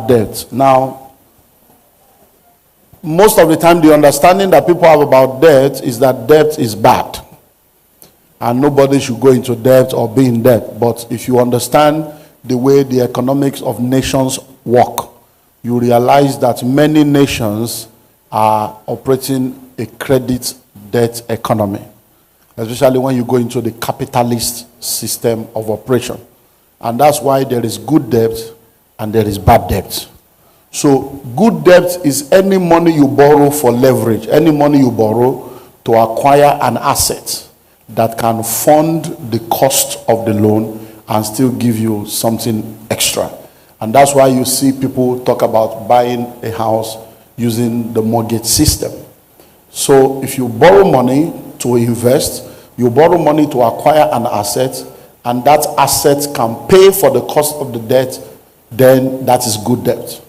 bad debt. Now, most of the time, the understanding that people have about debt is that debt is bad. And nobody should go into debt or be in debt. But if you understand the way the economics of nations work, you realize that many nations are operating a credit debt economy, especially when you go into the capitalist system of operation. And that's why there is good debt and there is bad debt. So good debt is any money you borrow for leverage, any money you borrow to acquire an asset that can fund the cost of the loan and still give you something extra. And that's why you see people talk about buying a house using the mortgage system. So if you borrow money to invest, you borrow money to acquire an asset, and that asset can pay for the cost of the debt, then that is good debt.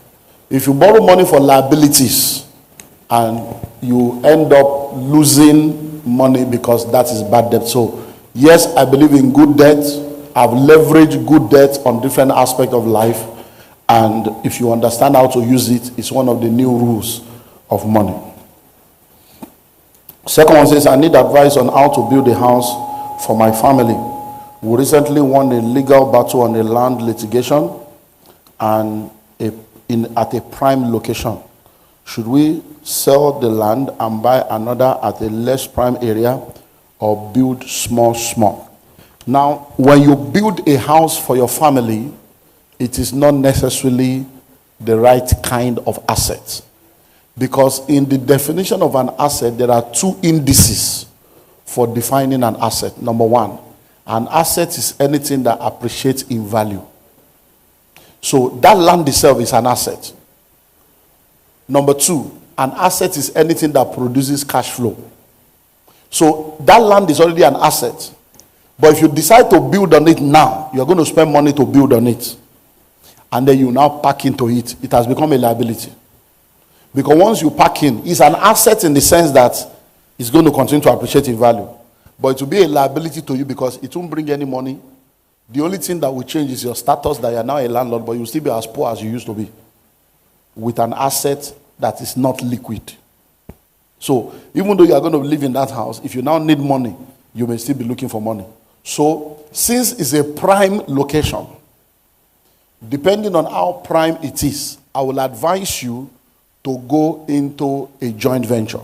If you borrow money for liabilities and you end up losing money because that is bad debt. So yes, I believe in good debt. I've leveraged good debt on different aspects of life, and if you understand how to use it, it's one of the new rules of money. Second one says, I need advice on how to build a house for my family. We recently won a legal battle on a land litigation and at a prime location. Should we sell the land and buy another at a less prime area, or build small? Now, when you build a house for your family, it is not necessarily the right kind of asset. Because in the definition of an asset, there are two indices for defining an asset. Number one, an asset is anything that appreciates in value. So that land itself is an asset. Number two, an asset is anything that produces cash flow. So that land is already an asset. But if you decide to build on it now, you're going to spend money to build on it. And then you now pack into it. It has become a liability. Because once you pack in, it's an asset in the sense that it's going to continue to appreciate in value. But it will be a liability to you because it won't bring any money. The only thing that will change is your status, that you are now a landlord, but you'll still be as poor as you used to be with an asset that is not liquid. So even though you are going to live in that house, if you now need money, you may still be looking for money. So since it's a prime location, depending on how prime it is, I will advise you to go into a joint venture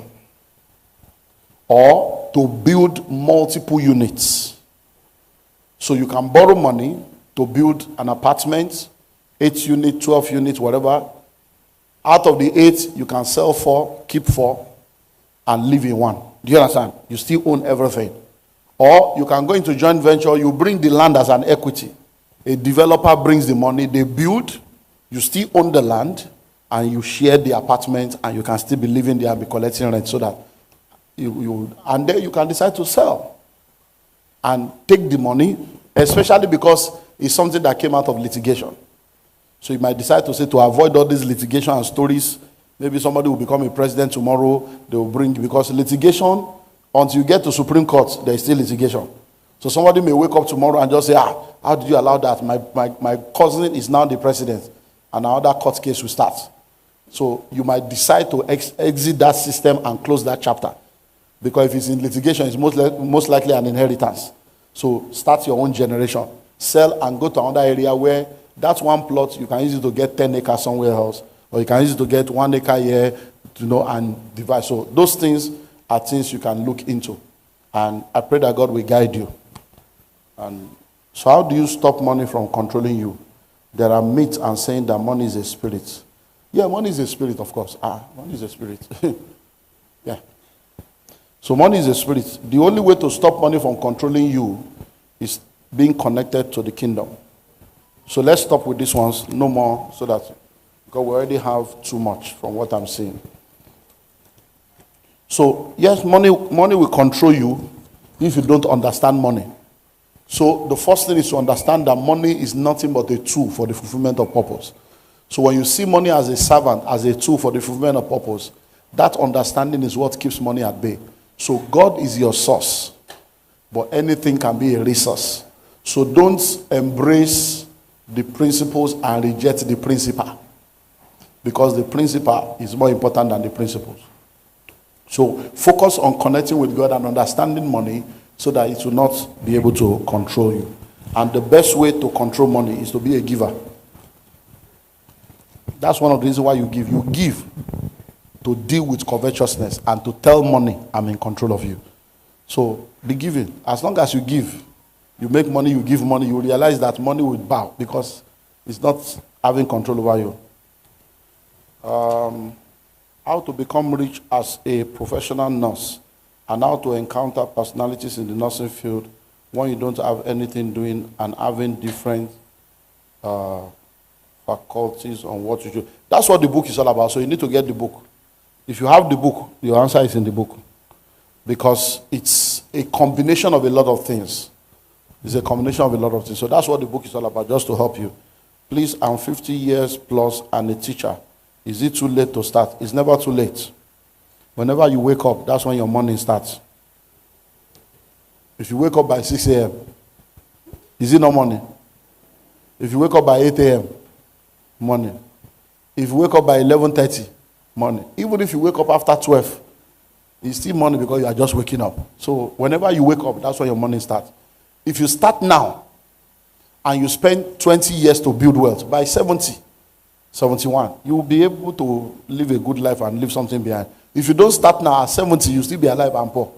or to build multiple units. So you can borrow money to build an apartment, 8 units, 12 units, whatever. Out of the 8, you can sell 4, keep 4, and live in 1. Do you understand? You still own everything. Or you can go into joint venture, you bring the land as an equity. A developer brings the money, they build, you still own the land, and you share the apartment, and you can still be living there and be collecting rent, so that and then you can decide to sell and take the money, especially because it's something that came out of litigation. So you might decide to say, to avoid all these litigation and stories, maybe somebody will become a president tomorrow, they will bring, because litigation, until you get to Supreme Court, there is still litigation. So somebody may wake up tomorrow and just say, how did you allow that? My cousin is now the president, and another court case will start. So you might decide to exit that system and close that chapter. Because if it's in litigation, it's most likely an inheritance. So start your own generation. Sell and go to another area where that one plot, you can use it to get 10 acres somewhere else. Or you can use it to get 1 acre here, and divide. So those things are things you can look into. And I pray that God will guide you. And so how do you stop money from controlling you? There are myths and saying that money is a spirit. Yeah, money is a spirit, of course. Money is a spirit. Yeah. So money is a spirit. The only way to stop money from controlling you is being connected to the kingdom. So let's stop with these ones. No more, so that, because we already have too much from what I'm saying. So yes, money will control you if you don't understand money. So the first thing is to understand that money is nothing but a tool for the fulfillment of purpose. So when you see money as a servant, as a tool for the fulfillment of purpose, that understanding is what keeps money at bay. So God is your source, but anything can be a resource. So don't embrace the principles and reject the principle. because the principle is more important than the principles. So focus on connecting with God and understanding money so that it will not be able to control you. And the best way to control money is to be a giver. That's one of the reasons why you give. You give to deal with covetousness and to tell money, I'm in control of you. So be giving. As long as you give, you make money, you give money, you realize that money will bow because it's not having control over you. How to become rich as a professional nurse and how to encounter personalities in the nursing field when you don't have anything doing and having different faculties on what you do. That's what the book is all about. So you need to get the book. If you have the book, your answer is in the book. Because it's a combination of a lot of things. It's a combination of a lot of things. So that's what the book is all about, just to help you. Please, I'm 50 years plus and a teacher. Is it too late to start? It's never too late. Whenever you wake up, that's when your morning starts. If you wake up by 6 a.m., is it not morning? If you wake up by 8 a.m., morning. If you wake up by 11:30, morning. Even if you wake up after 12, it's still morning because you are just waking up. So whenever you wake up, that's when your morning starts. If you start now and you spend 20 years to build wealth, by 70, 71, you will be able to live a good life and leave something behind. If you don't start now at 70, you'll still be alive and poor.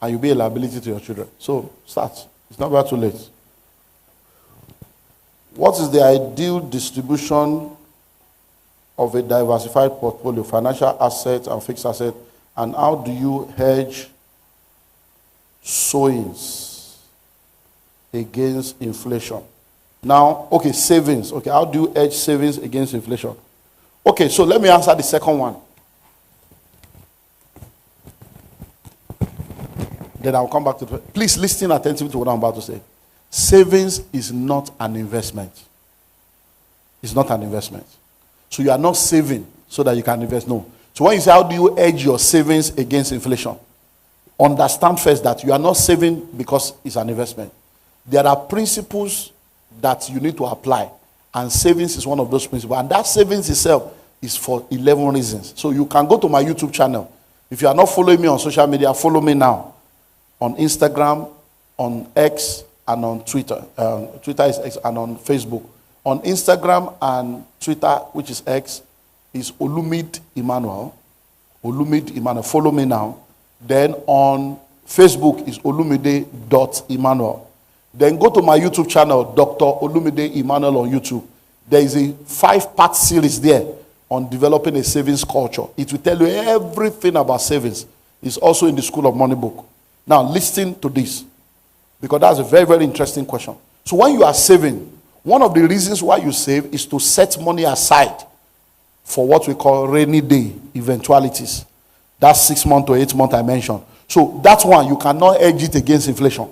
And you'll be a liability to your children. So start. It's never too late. What is the ideal distribution of a diversified portfolio, financial assets and fixed assets, and how do you hedge sowings against inflation? Now, okay, savings. Okay, how do you hedge savings against inflation? Okay, so let me answer the second one. Then I'll come back to it. Please listen attentively to what I'm about to say. Savings is not an investment. It's not an investment. So you are not saving so that you can invest. No. So when you say, how do you hedge your savings against inflation? Understand first that you are not saving because it's an investment. There are principles that you need to apply. And savings is one of those principles. And that savings itself is for 11 reasons. So you can go to my YouTube channel. If you are not following me on social media, follow me now. On Instagram, on X, and on Twitter. Twitter is X, and on Facebook. On Instagram and Twitter, which is X, is Olumide Emmanuel. Olumide Emmanuel. Follow me now. Then on Facebook is olumide.emmanuel. Then go to my YouTube channel, Dr. Olumide Emmanuel on YouTube. There is a 5-part series there on developing a savings culture. It will tell you everything about savings. It's also in the School of Money book. Now listen to this, because that's a very, very interesting question. So when you are saving, one of the reasons why you save is to set money aside for what we call rainy day eventualities. That's 6 months to 8 months I mentioned. So that one, you cannot hedge it against inflation.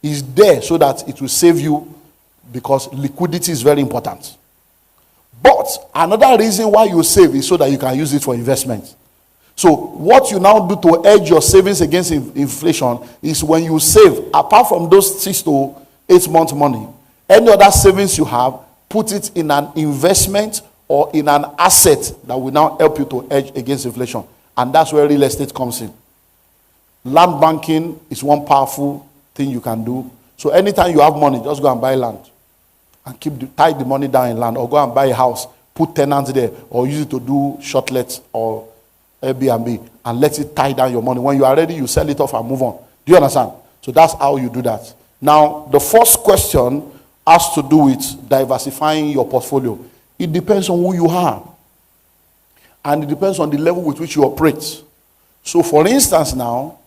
It's there so that it will save you, because liquidity is very important. But another reason why you save is so that you can use it for investment. So what you now do to hedge your savings against inflation is when you save, apart from those 6 to 8 months money, any other savings you have, put it in an investment or in an asset that will now help you to hedge against inflation. And that's where real estate comes in. Land banking is one powerful thing you can do. So anytime you have money, just go and buy land and tie the money down in land, or go and buy a house, put tenants there, or use it to do shortlets or Airbnb, and let it tie down your money. When you are ready, you sell it off and move on. Do you understand? So that's how you do that. Now, the first question has to do with diversifying your portfolio. It depends on who you are. And it depends on the level with which you operate. So for instance now,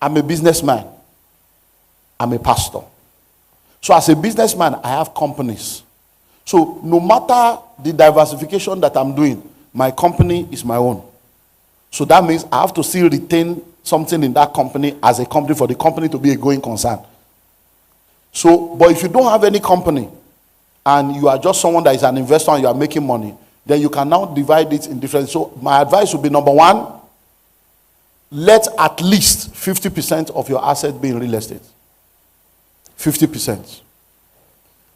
I'm a businessman. I'm a pastor. So as a businessman, I have companies. So no matter the diversification that I'm doing, my company is my own. So that means I have to still retain something in that company as a company for the company to be a going concern. So, but if you don't have any company and you are just someone that is an investor and you are making money, then you can now divide it in different. So my advice would be, number one, let at least 50% of your asset be in real estate. 50%.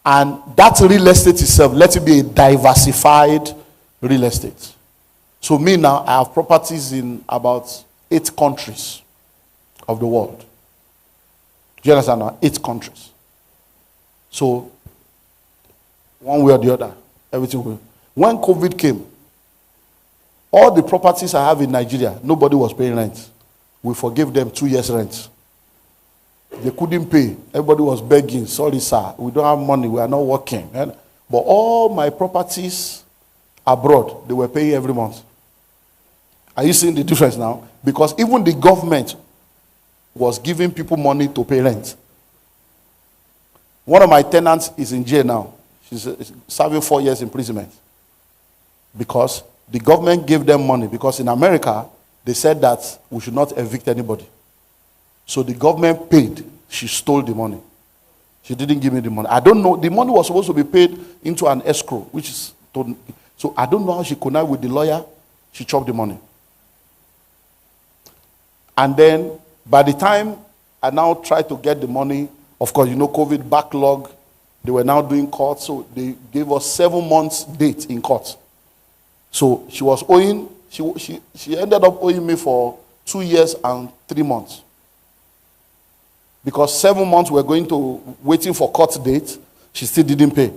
And that real estate itself, let it be a diversified real estate. So me now, I have properties in about 8 countries of the world. Do you understand now? 8 countries. So, one way or the other, everything will. When COVID came, all the properties I have in Nigeria, nobody was paying rent. We forgave them 2 years' rent. They couldn't pay. Everybody was begging, sorry sir, we don't have money, we are not working. But all my properties abroad, they were paying every month. Are you seeing the difference now? Because even the government was giving people money to pay rent. One of my tenants is in jail now. She's serving 4 years imprisonment. Because the government gave them money. Because in America, they said that we should not evict anybody. So the government paid. She stole the money. She didn't give me the money. I don't know. The money was supposed to be paid into an escrow, which is... So I don't know how she connected with the lawyer. She chopped the money. And then, by the time I now tried to get the money, of course, you know, COVID backlog, they were now doing court, so they gave us 7 months date in court. So she was owing, she ended up owing me for 2 years and 3 months. Because 7 months we were going to, waiting for court date, she still didn't pay.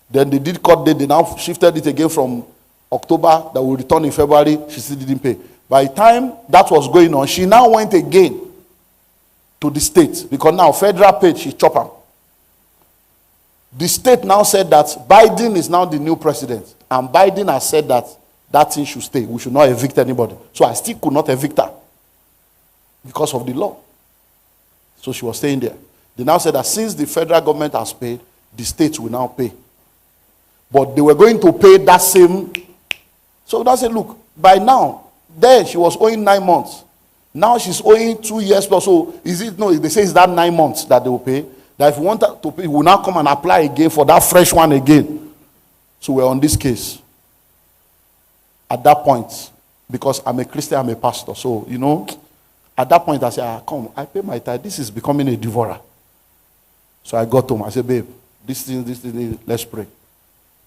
Then they did court date, they now shifted it again from October, that will return in February, she still didn't pay. By the time that was going on, she now went again to the state, because now federal paid, she chopped her. The state now said that Biden is now the new president, and Biden has said that that thing should stay. We should not evict anybody. So I still could not evict her because of the law. So she was staying there. They now said that since the federal government has paid, the states will now pay. But they were going to pay that same. So they said, look, by now, there she was owing 9 months. Now she's owing 2 years plus. So is it, no, they say it's that 9 months that they will pay. That if you want to pay, we will now come and apply again for that fresh one again. So we're on this case. At that point, because I'm a Christian, I'm a pastor. So, you know, at that point I said, come, I pay my tithe. This is becoming a devourer. So I got home. I said, babe, this thing, let's pray.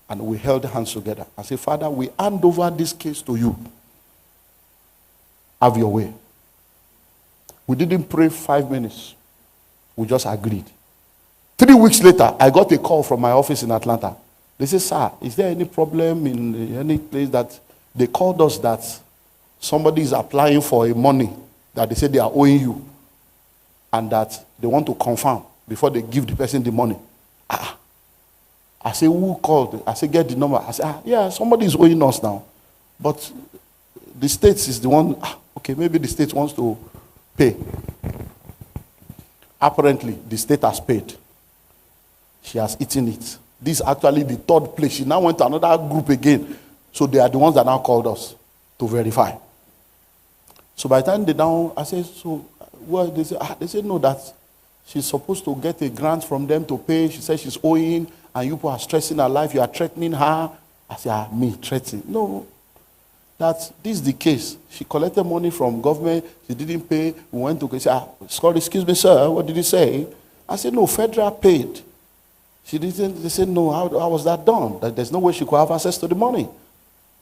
And we held hands together. I said, Father, we hand over this case to you. Have your way. We didn't pray 5 minutes. We just agreed. 3 weeks later, I got a call from my office in Atlanta. They said, sir, is there any problem in any place that they called us that somebody is applying for a money that they said they are owing you and that they want to confirm before they give the person the money. I said, who called? I said, get the number. I said, yeah, somebody is owing us now. But the state is the one, okay, maybe the state wants to pay. Apparently, the state has paid. She has eaten it. This is actually the 3rd place. She now went to another group again. So they are the ones that now called us to verify. So by the time they down, I said, so, well, they said no, that she's supposed to get a grant from them to pay. She said she's owing, and you people are stressing her life. You are threatening her. I said, me threatening? No. That this is the case. She collected money from government. She didn't pay. We went to say, sorry, excuse me, sir. What did you say? I said, no, federal paid. She didn't. They said, no, how was that done? That there's no way she could have access to the money.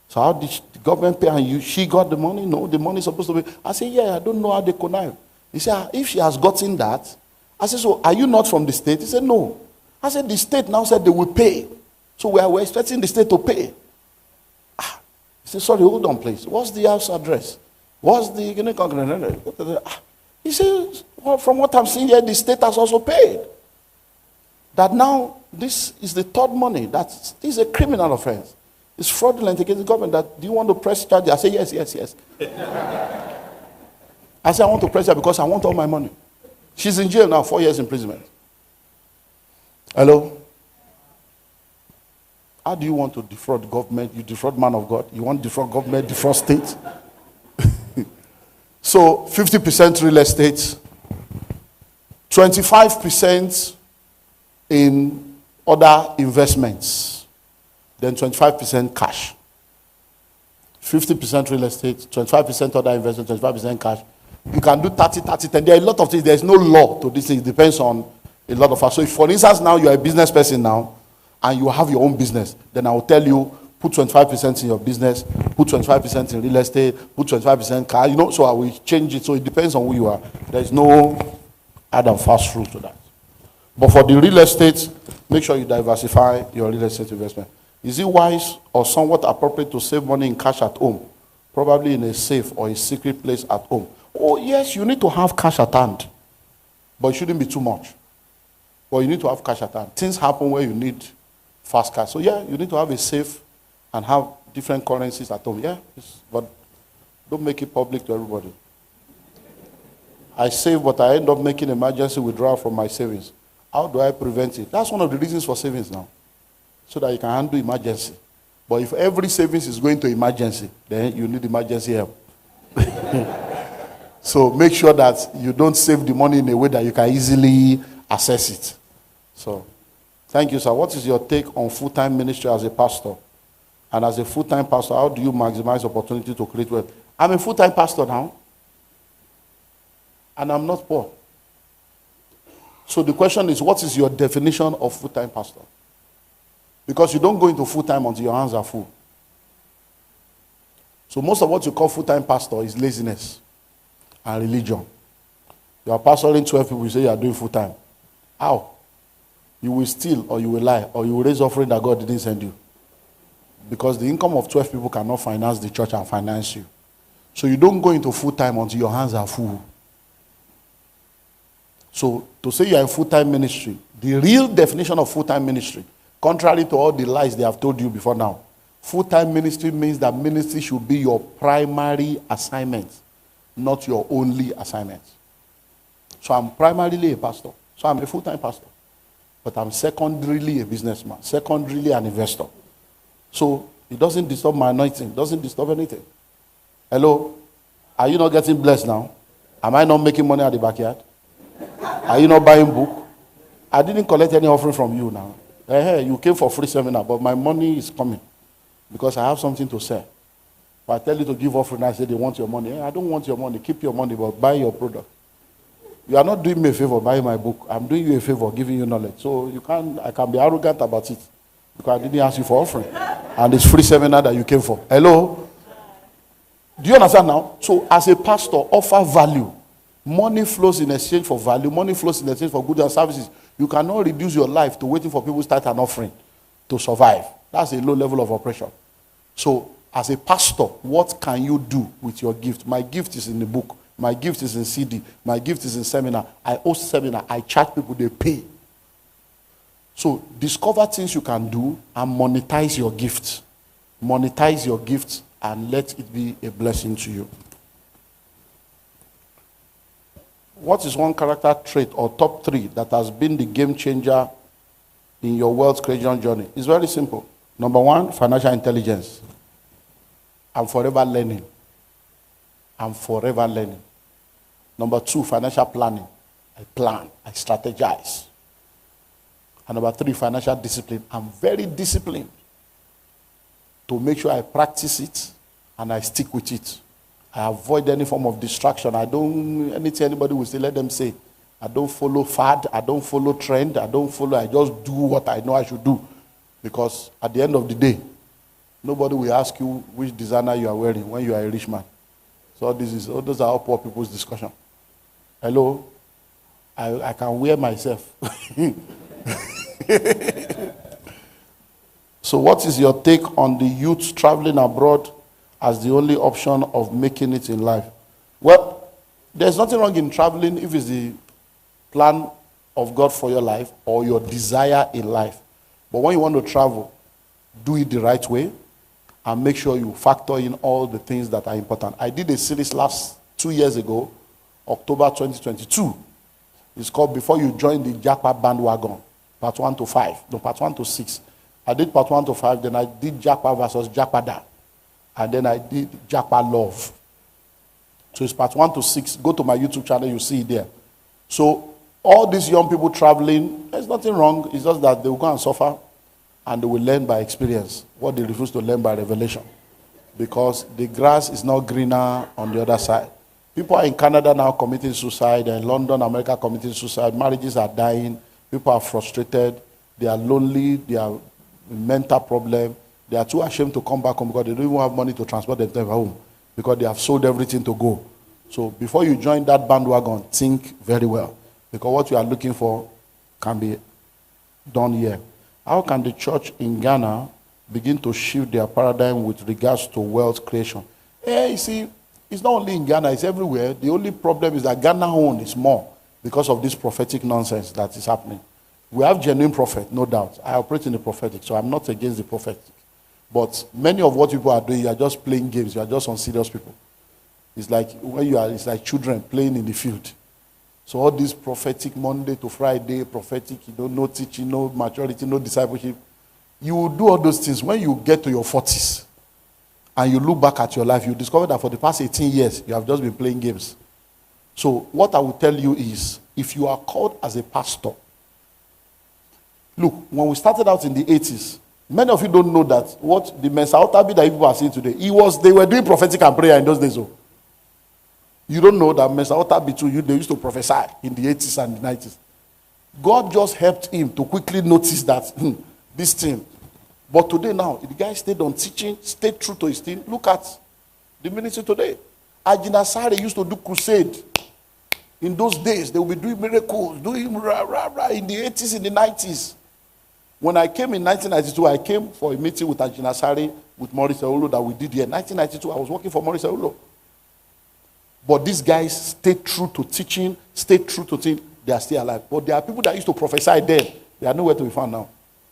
So how did the government pay and she got the money? No, the money is supposed to be. I said, yeah, I don't know how they connive. He said, if she has gotten that. I said, so are you not from the state? He said, no. I said, the state now said they will pay. So we're expecting the state to pay. He said, sorry, hold on, please. What's the house address? What's the... He said, well, from what I'm seeing here, the state has also paid. That now, this is the 3rd money. This is a criminal offense. It's fraudulent against the government. That, do you want to press charges? I say, yes. I said, I want to press her because I want all my money. She's in jail now, 4 years imprisonment. Hello? How do you want to defraud government? You defraud man of God. You want to defraud government, defraud state? So, 50% real estate, 25% in other investments, then 25% cash. 50% real estate, 25% other investment, 25% cash. You can do 30, 10. There are a lot of things. There is no law to this thing. It depends on a lot of us. So if, for instance, now you are a business person now, and you have your own business, then I will tell you, put 25% in your business, put 25% in real estate, put 25% car, so I will change it. So it depends on who you are. There's no hard and fast rule to that. But for the real estate, make sure you diversify your real estate investment. Is it wise or somewhat appropriate to save money in cash at home? Probably in a safe or a secret place at home. Oh, yes, you need to have cash at hand. But it shouldn't be too much. But you need to have cash at hand. Things happen where you need fast cash. So yeah, you need to have a safe and have different currencies at home. Yeah, but don't make it public to everybody. I save, but I end up making emergency withdrawal from my savings. How do I prevent it? That's one of the reasons for savings now. So that you can handle emergency. But if every savings is going to emergency, then you need emergency help. So make sure that you don't save the money in a way that you can easily access it. So, thank you, sir. What is your take on full-time ministry as a pastor? And as a full-time pastor, how do you maximize opportunity to create wealth? I'm a full-time pastor now. And I'm not poor. So the question is, what is your definition of full-time pastor? Because you don't go into full-time until your hands are full. So most of what you call full-time pastor is laziness and religion. You are pastoring 12 people, you say you are doing full-time. How? You will steal, or you will lie, or you will raise offering that God didn't send you. Because the income of 12 people cannot finance the church and finance you. So you don't go into full-time until your hands are full. So to say you are in full-time ministry, the real definition of full-time ministry, contrary to all the lies they have told you before now, full-time ministry means that ministry should be your primary assignment, not your only assignment. So I'm primarily a pastor. So I'm a full-time pastor. But I'm secondarily a businessman, secondarily an investor. So it doesn't disturb my anointing, it doesn't disturb anything. Hello? Are you not getting blessed now? Am I not making money at the backyard? Are you not buying book? I didn't collect any offering from you now. Hey, you came for free seminar, but my money is coming because I have something to sell. If I tell you to give offering, I say they want your money. Hey, I don't want your money. Keep your money, but buy your product. You are not doing me a favor buying my book. I'm doing you a favor giving you knowledge. So I can be arrogant about it because I didn't ask you for offering. And it's free seminar that you came for. Hello? Do you understand now? So as a pastor, offer value. Money flows in exchange for value. Money flows in exchange for goods and services. You cannot reduce your life to waiting for people to start an offering to survive. That's a low level of operation. So as a pastor, what can you do with your gift? My gift is in the book. My gift is in CD. My gift is in seminar. I host seminar. I charge people, they pay. So discover things you can do and monetize your gift. Monetize your gift and let it be a blessing to you. What is one character trait or top 3 that has been the game changer in your wealth creation journey? It's very simple. Number 1, financial intelligence. I'm forever learning. I'm forever learning. Number 2, financial planning. I plan. I strategize. And number 3, financial discipline. I'm very disciplined to make sure I practice it and I stick with it. I avoid any form of distraction. Anything anybody will say, let them say. I don't follow fad. I don't follow trend. I just do what I know I should do. Because at the end of the day, nobody will ask you which designer you are wearing when you are a rich man. So those are all poor people's discussion. Hello? I can wear myself. So what is your take on the youth traveling abroad as the only option of making it in life? Well, there's nothing wrong in traveling if it's the plan of God for your life or your desire in life. But when you want to travel, do it the right way and make sure you factor in all the things that are important. I did a series 2 years ago, October 2022. It's called Before You Join the Jackpot Bandwagon, part 1 to 5. No, part 1 to 6. I did part 1 to 5, then I did Jackpot versus Jackpada. And then I did Jackpot Love. So it's part 1 to 6. Go to my YouTube channel, you see it there. So all these young people traveling, there's nothing wrong. It's just that they will go and suffer and they will learn by experience what they refuse to learn by revelation. Because the grass is not greener on the other side. People are in Canada now committing suicide, and in London, America committing suicide. Marriages are dying. People are frustrated. They are lonely. They are mental problem. They are too ashamed to come back home because they don't even have money to transport themselves home because they have sold everything to go. So before you join that bandwagon, think very well, because what you are looking for can be done here. How can the church in Ghana begin to shift their paradigm with regards to wealth creation? You see, it's not only in Ghana, it's everywhere. The only problem is that Ghana own is more because of this prophetic nonsense that is happening. We have genuine prophet, no doubt. I operate in the prophetic, so I'm not against the prophetic. But many of what people are doing, you are just playing games. You are just unserious people. It's like when you are, it's like children playing in the field. So all this prophetic Monday to Friday, prophetic, no teaching, no maturity, no discipleship. You will do all those things. When you get to your 40s and you look back at your life, you discover that for the past 18 years, you have just been playing games. So what I will tell you is, if you are called as a pastor, look, when we started out in the 80s, many of you don't know that what the Mensa Otabi that people are seeing today, they were doing prophetic and prayer in those days. So you don't know that Mensa Otabi too, they used to prophesy in the 80s and the 90s. God just helped him to quickly notice that this thing. But today now, the guy stayed on teaching, stayed true to his thing. Look at the ministry today. Ajina Sare used to do crusade. In those days, they would be doing miracles, doing rah, rah, rah, in the 80s, in the 90s. When I came in 1992, I came for a meeting with Ajina Sare, with Maurice Eolo that we did here. In 1992, I was working for Maurice Eolo. But these guys stayed true to teaching, stayed true to teaching. They are still alive. But there are people that used to prophesy then. They are nowhere to be found now.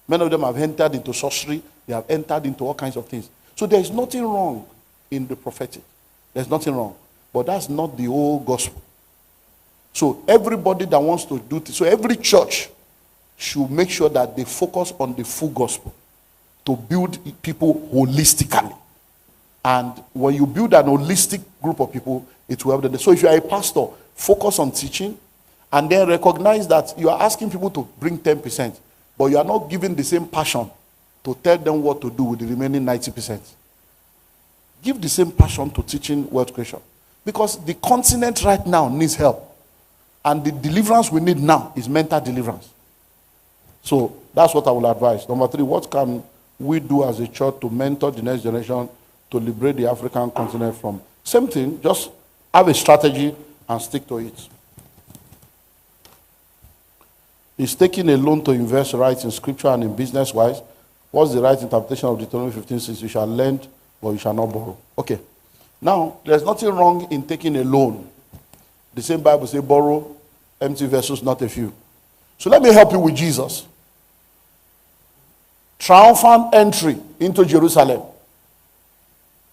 Many of them have entered into sorcery. They have entered into all kinds of things. So there is nothing wrong in the prophetic. There's nothing wrong. But that's not the whole gospel. So everybody that wants to do this, so every church should make sure that they focus on the full gospel to build people holistically. And when you build an holistic group of people, it will help them. So if you are a pastor, focus on teaching, and then recognize that you are asking people to bring 10%, but you are not giving the same passion to tell them what to do with the remaining 90%. Give the same passion to teaching wealth creation. Because the continent right now needs help. And the deliverance we need now is mental deliverance. So that's what I will advise. Number 3, what can we do as a church to mentor the next generation to liberate the African continent from? Same thing, just have a strategy and stick to it. Is taking a loan to invest right in scripture and in business-wise? What's the right interpretation of Deuteronomy 15:6? You shall lend, but you shall not borrow. Okay. Now, there's nothing wrong in taking a loan. The same Bible says, borrow empty vessels, not a few. So let me help you with Jesus. Triumphant entry into Jerusalem.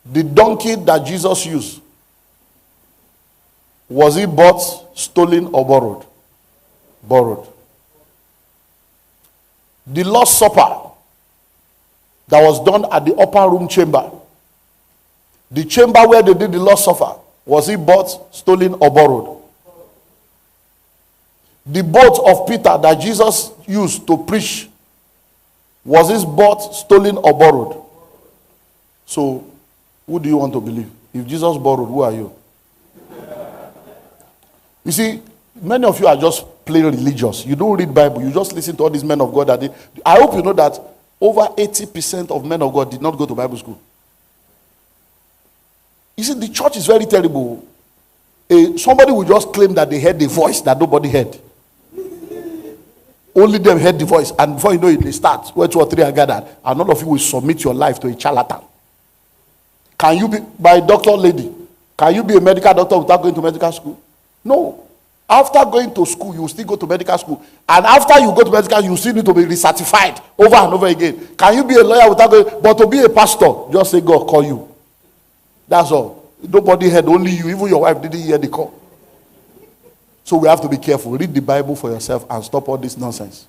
The donkey that Jesus used, was it bought, stolen, or borrowed? Borrowed. The Lord's Supper that was done at the upper room chamber. The chamber where they did the Lord's Supper, was it bought, stolen, or borrowed? The boat of Peter that Jesus used to preach, was it bought, stolen, or borrowed? So, who do you want to believe? If Jesus borrowed, who are you? You see, many of you are just plain religious. You don't read Bible. You just listen to all these men of God. I hope you know that over 80% of men of God did not go to Bible school. You see, the church is very terrible. Somebody will just claim that they heard the voice that nobody heard. Only them heard the voice. And before you know it, they start. Where 2 or 3 are gathered. And all of you will submit your life to a charlatan. Can you be, by doctor lady, can you be a medical doctor without going to medical school? No. After going to school, you will still go to medical school. And after you go to medical school, you still need to be recertified over and over again. Can you be a lawyer without going? But to be a pastor, just say God call you. That's all. Nobody heard, only you. Even your wife didn't hear the call. So we have to be careful. Read the Bible for yourself and stop all this nonsense.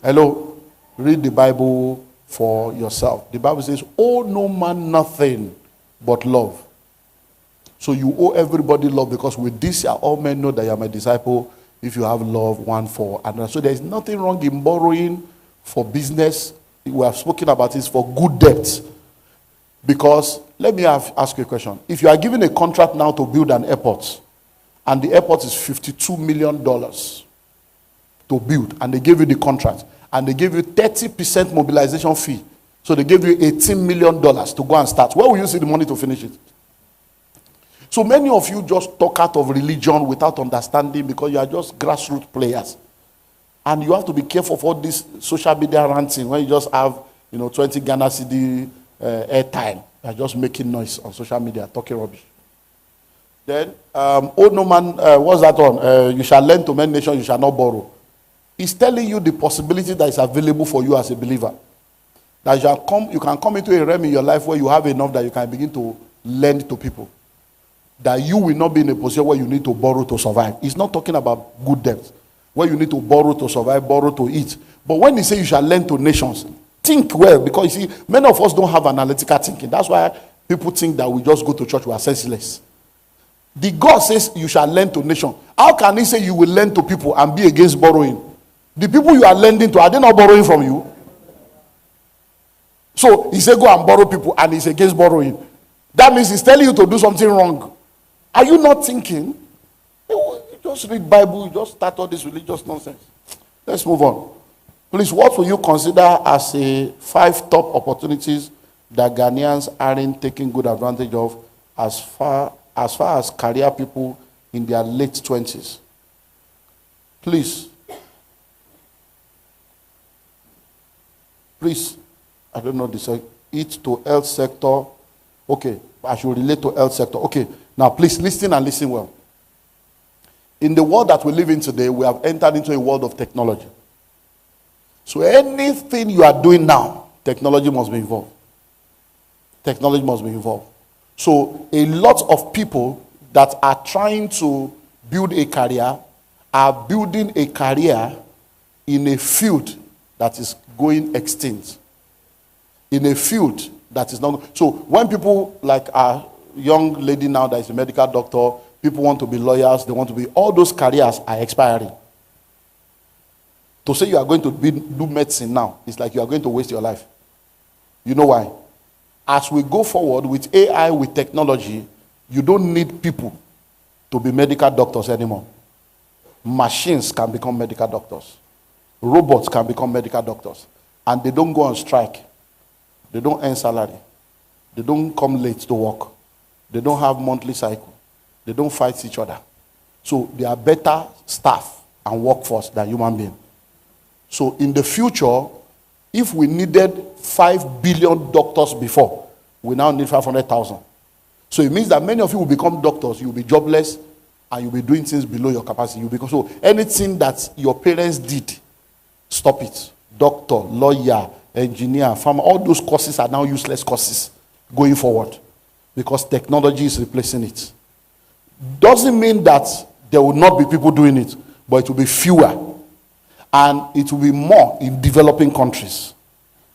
Hello? Read the Bible for yourself. The Bible says, owe no man nothing but love. So you owe everybody love, because with this all men know that you are my disciple if you have love one for another. So there is nothing wrong in borrowing for business. We have spoken about this for good debt. Because, let me ask you a question. If you are given a contract now to build an airport, and the airport is $52 million to build, and they give you the contract, and they give you 30% mobilization fee, So they gave you $18 million to go and start. Where will you see the money to finish it? So many of you just talk out of religion without understanding because you are just grassroots players. And you have to be careful of all this social media ranting when you just have, 20 Ghana cedi airtime. You are just making noise on social media, talking rubbish. Then, old no man, what's that on? You shall lend to many nations, you shall not borrow. It's telling you the possibility that is available for you as a believer. That you can come into a realm in your life where you have enough that you can begin to lend to people. That you will not be in a position where you need to borrow to survive. It's not talking about good debt, where you need to borrow to survive, borrow to eat. But when he says you shall lend to nations, think well, because you see, many of us don't have analytical thinking. That's why people think that we just go to church, we are senseless. The God says you shall lend to nations. How can he say you will lend to people and be against borrowing? The people you are lending to, are they not borrowing from you? So he said go and borrow people and he's against borrowing. That means he's telling you to do something wrong. Are you not thinking? You just read Bible, you just start all this religious nonsense. Let's move on. Please, what will you consider as a 5 top opportunities that Ghanaians aren't taking good advantage of as far as career people in their late 20s? Please, I don't know this. It to health sector. Okay, I should relate to health sector. Okay, now please listen and listen well. In the world that we live in today, we have entered into a world of technology. So anything you are doing now, technology must be involved. Technology must be involved. So a lot of people that are trying to build a career are building a career in a field that is going extinct. In a field that is not. So when people like our young lady now that is a medical doctor, people want to be lawyers, they want to be, all those careers are expiring. To say you are going to do medicine now, it's like you are going to waste your life. You know why? As we go forward with AI, with technology, you don't need people to be medical doctors anymore. Machines can become medical doctors. Robots can become medical doctors. And they don't go on strike. They don't earn salary. They don't come late to work. They don't have monthly cycle. They don't fight each other. So they are better staff and workforce than human beings. So in the future, if we needed 5 billion doctors before, we now need 500,000. So it means that many of you will become doctors, you'll be jobless, and you'll be doing things below your capacity. So anything that your parents did, stop it. Doctor, lawyer, engineer, farmer, all those courses are now useless courses going forward because technology is replacing it. Doesn't mean that there will not be people doing it, but it will be fewer. And it will be more in developing countries.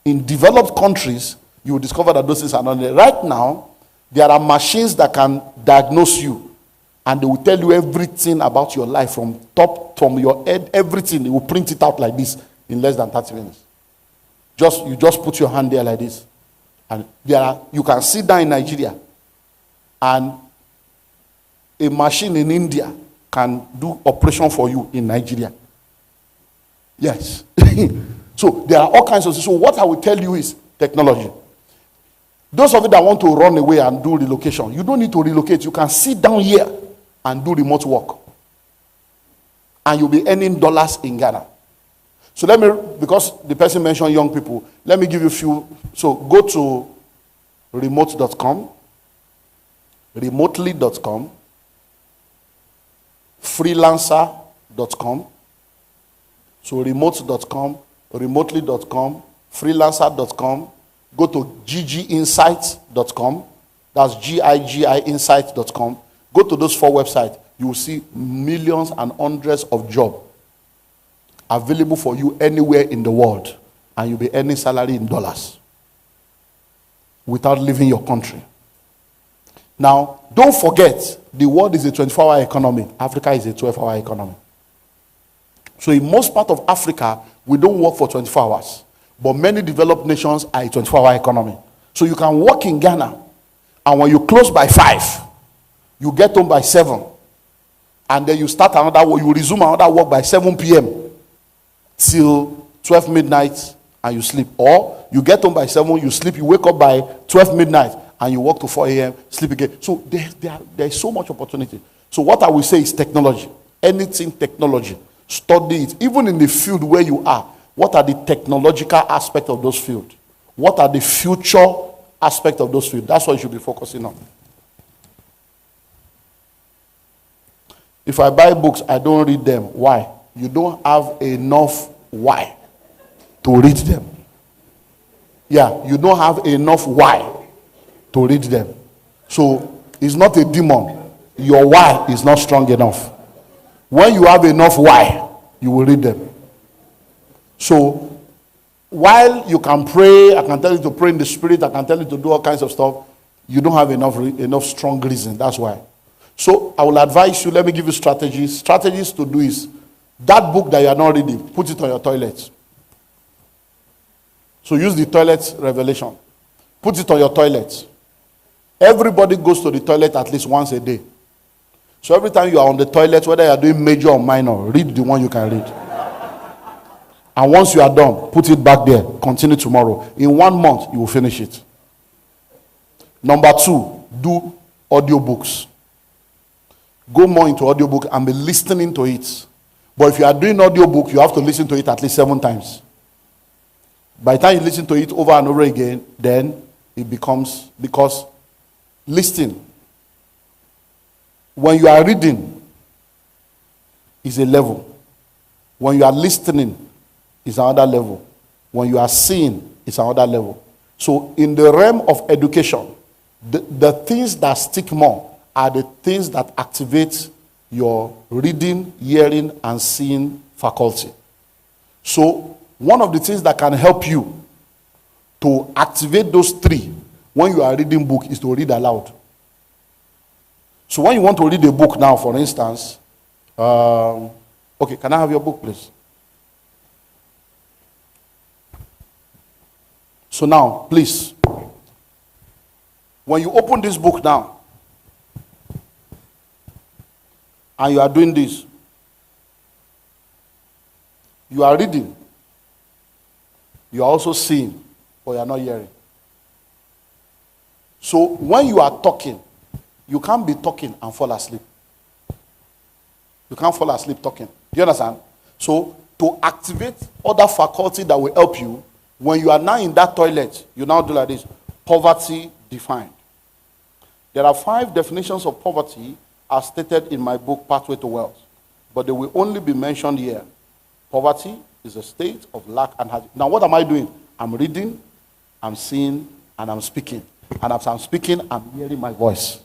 In developed countries, you will discover that those things are not there. Right now, there are machines that can diagnose you. And they will tell you everything about your life from your head, everything. They will print it out like this in less than 30 minutes. You just put your hand there like this. And you can sit down in Nigeria. And a machine in India can do operation for you in Nigeria. Yes. So there are all kinds of things. So what I will tell you is technology. Those of you that want to run away and do relocation, you don't need to relocate. You can sit down here and do remote work. And you'll be earning dollars in Ghana. So because the person mentioned young people, let me give you a few. So go to remote.com, remotely.com, freelancer.com. So remote.com, remotely.com, freelancer.com, go to gigiinsight.com, that's gigiinsight.com. Go to those 4 websites, you will see millions and hundreds of jobs available for you anywhere in the world, and you'll be earning salary in dollars without leaving your country. Now, don't forget, the world is a 24-hour economy. Africa is a 12-hour economy. So in most part of Africa, we don't work for 24 hours. But many developed nations are a 24-hour economy. So you can work in Ghana, and when you close by 5, you get home by 7. And then you start another work, you resume another work by 7 p.m. till 12 midnight, and you sleep. Or you get home by 7, you sleep, you wake up by 12 midnight, and you walk to 4 a.m., sleep again. So there's so much opportunity. So what I will say is technology. Anything technology. Study it. Even in the field where you are, what are the technological aspects of those fields? What are the future aspects of those fields? That's what you should be focusing on. If I buy books, I don't read them. Why? You don't have enough why to read them. Yeah, you don't have enough why to read them. So it's not a demon. Your why is not strong enough. When you have enough why, you will read them. So while you can pray, I can tell you to pray in the spirit, I can tell you to do all kinds of stuff, you don't have enough strong reason. That's why. So I will advise you, let me give you strategies. Strategies to do is, that book that you are not reading, put it on your toilet. So use the toilet revelation. Put it on your toilet. Everybody goes to the toilet at least once a day. So every time you are on the toilet, whether you are doing major or minor, read the one you can read. And once you are done, put it back there. Continue tomorrow. In 1 month, you will finish it. Number 2, do audiobooks. Go more into audiobook and be listening to it. But if you are doing audiobook, you have to listen to it at least 7 times. By the time you listen to it over and over again, then it becomes, because listening, when you are reading, is a level. When you are listening, is another level. When you are seeing, it's another level. So in the realm of education, the things that stick more are the things that activate your reading, hearing, and seeing faculty. So one of the things that can help you to activate those 3 when you are reading book is to read aloud. So when you want to read a book now, for instance, okay, can I have your book, please? So now, please, when you open this book now, and you are doing this, you are reading, you are also seeing, but you are not hearing. So when you are talking, you can't be talking and fall asleep. You can't fall asleep talking. Do you understand? So to activate other faculty that will help you, when you are now in that toilet, you now do like this. Poverty defined. There are 5 definitions of poverty as stated in my book, Pathway to Wealth. But they will only be mentioned here. Poverty is a state of lack and hardship. Now what am I doing? I'm reading, I'm seeing, and I'm speaking. And as I'm speaking, I'm hearing my voice.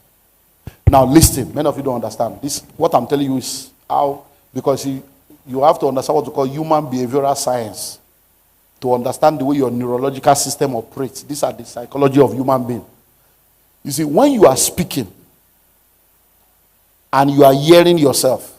Now listen, many of you don't understand. This, what I'm telling you is how, because you have to understand what we call human behavioral science to understand the way your neurological system operates. These are the psychology of human being. You see, when you are speaking and you are hearing yourself,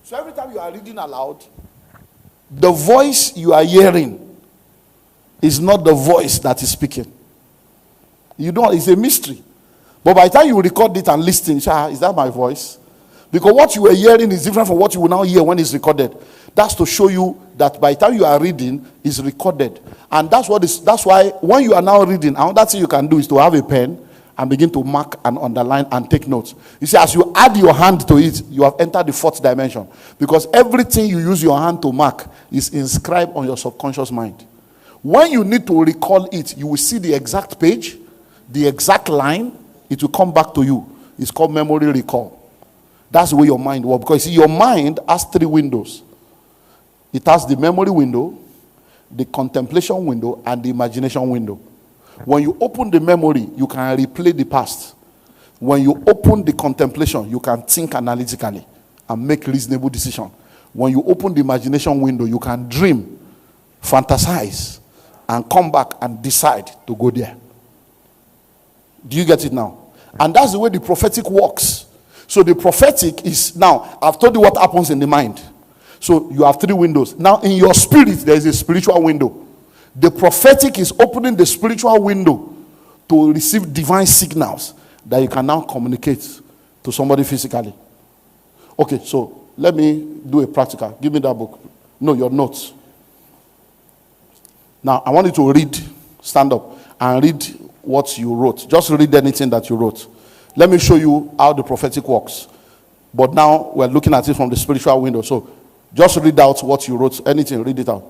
so every time you are reading aloud, the voice you are hearing is not the voice that is speaking. You don't, it's a mystery. But by the time you record it and listen, is that my voice? Because what you are hearing is different from what you will now hear when it's recorded. That's to show you that by the time you are reading, it's recorded. And that's why when you are now reading, another thing you can do is to have a pen and begin to mark and underline and take notes. You see, as you add your hand to it, you have entered the 4th dimension. Because everything you use your hand to mark is inscribed on your subconscious mind. When you need to recall it, you will see the exact page, the exact line, it will come back to you. It's called memory recall. That's the way your mind works. Because you see, your mind has 3 windows. It has the memory window, the contemplation window, and the imagination window. When you open the memory, you can replay the past. When you open the contemplation, you can think analytically and make reasonable decisions. When you open the imagination window, you can dream, fantasize, and come back and decide to go there. Do you get it now? And that's the way the prophetic works. So the prophetic is, now, I've told you what happens in the mind. So you have 3 windows. Now in your spirit, there is a spiritual window. The prophetic is opening the spiritual window to receive divine signals that you can now communicate to somebody physically. Okay, so let me do a practical. Give me that book. No, your notes. Now, I want you to read, stand up, and read what you wrote. Just read anything that you wrote. Let me show you how the prophetic works. But now, we're looking at it from the spiritual window. So, just read out what you wrote. Anything, read it out.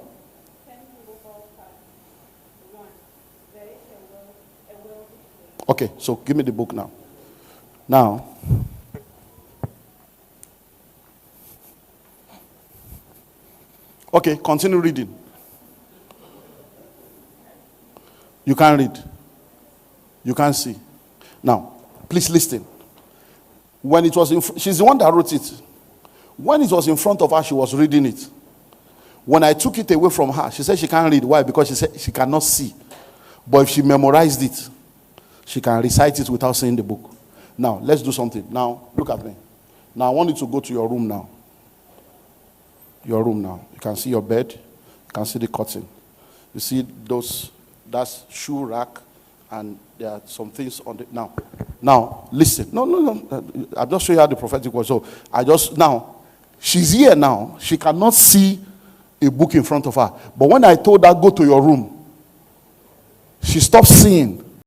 Okay, so give me the book now. Now, okay, continue reading. You can't read. You can't see. Now, please listen. When it was she's the one that wrote it. When it was in front of her, she was reading it. When I took it away from her, she said she can't read. Why? Because she said she cannot see. But if she memorized it, she can recite it without seeing the book. Now, let's do something. Now, look at me. Now, I want you to go to your room now. Your room now. You can see your bed. You can see the curtain. You see that's shoe rack, and there are some things on the, now, listen. No. I'll just show you how the prophetic was. So, she's here now. She cannot see a book in front of her. But when I told her, go to your room, she stopped seeing